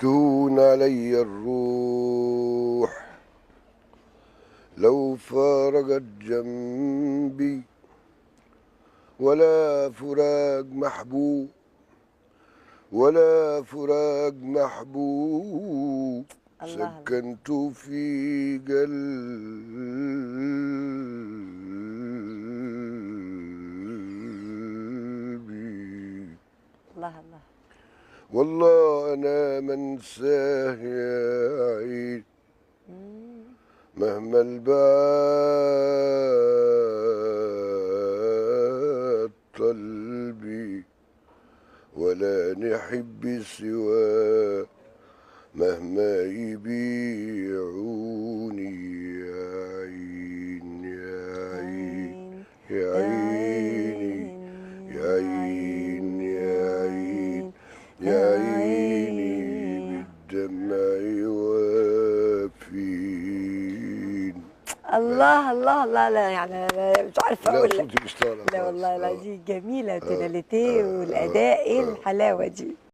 تهون علي الروح لو فارقت جنبي، ولا فراق محبوب ولا فراق محبوب الله الله. سكنت في قلبي. الله الله. والله أنا منساه يا عيد مهما البعاد طلبي، ولا نحب سواه مهما يبيعوني. يا عين يا عين يا عيني يا عين يا عين يا عيني بالدمع وافين. الله الله الله. لا يعني أنا مش عارفه لا اقول لك. صوتي مش طالع لا خالص. والله العظيم جميله، توناليتيه والاداء، ايه الحلاوه دي.